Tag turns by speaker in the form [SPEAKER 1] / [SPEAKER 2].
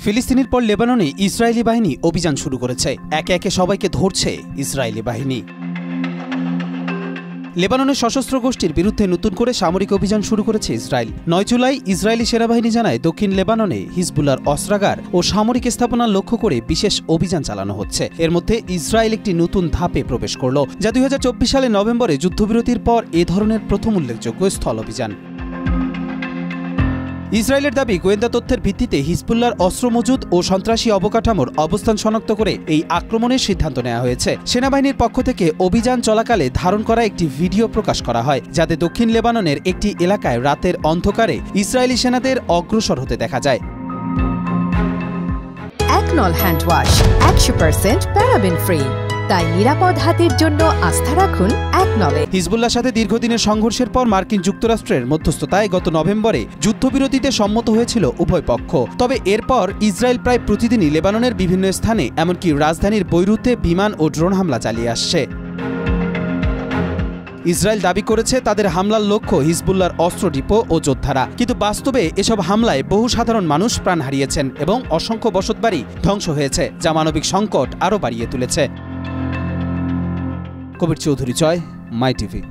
[SPEAKER 1] ফিলিস্তিনের পর লেবাননে ইসরায়েলি বাহিনী অভিযান শুরু করেছে। একে একে সবাইকে ধরছে ইসরায়েলি বাহিনী। লেবাননের সশস্ত্র গোষ্ঠীর বিরুদ্ধে নতুন করে সামরিক অভিযান শুরু করেছে ইসরায়েল। ৯ জুলাই ইসরায়েলি সেনাবাহিনী জানায়, দক্ষিণ লেবাননে হিজবুল্লাহর অস্ত্রাগার ও সামরিক স্থাপনা লক্ষ্য করে বিশেষ অভিযান চালানো হচ্ছে। এর মধ্যে ইসরায়েল একটি নতুন ধাপে প্রবেশ করল, যা ২০২৪ সালের নভেম্বরে যুদ্ধবিরতির পর এ ধরনের প্রথম উল্লেখযোগ্য স্থল অভিযান। ইসরায়েলের দাবি, গোয়েন্দা তথ্যের ভিত্তিতে হিজবুল্লাহর অস্ত্র মজুদ ও সন্ত্রাসী অবকাঠামোর অবস্থান শনাক্ত করে এই আক্রমণের সিদ্ধান্ত নেওয়া হয়েছে। সেনাবাহিনীর পক্ষ থেকে অভিযান চলাকালে ধারণ করা একটি ভিডিও প্রকাশ করা হয়, যাতে দক্ষিণ লেবাননের একটি এলাকায় রাতের অন্ধকারে ইসরায়েলি সেনাদের অগ্রসর হতে দেখা যায়।
[SPEAKER 2] একনল হ্যান্ড ওয়াশ 100% প্যারাবেন ফ্রি, তাই নিরাপদ হাতের জন্য আস্থা রাখুন একনলে।
[SPEAKER 1] হিজবুল্লাহর সাথে দীর্ঘদিনের সংঘর্ষের পর মার্কিন যুক্তরাষ্ট্রের মধ্যস্থতায় গত নভেম্বরে যুদ্ধবিরতিতে সম্মত হয়েছিল উভয় পক্ষ। তবে এরপর ইসরায়েল প্রায় প্রতিদিনই লেবাননের বিভিন্ন স্থানে, এমনকি রাজধানীর বৈরুতে বিমান ও ড্রোন হামলা চালিয়ে আসছে। ইসরায়েল দাবি করেছে তাদের হামলার লক্ষ্য হিজবুল্লাহর অস্ত্র ডিপো ও যোদ্ধারা, কিন্তু বাস্তবে এসব হামলায় বহু সাধারণ মানুষ প্রাণ হারিয়েছেন এবং অসংখ্য বসতবাড়ি ধ্বংস হয়েছে, যা মানবিক সংকট আরও বাড়িয়ে তুলেছে। কবির চৌধুরী, জয়, মাই টিভি।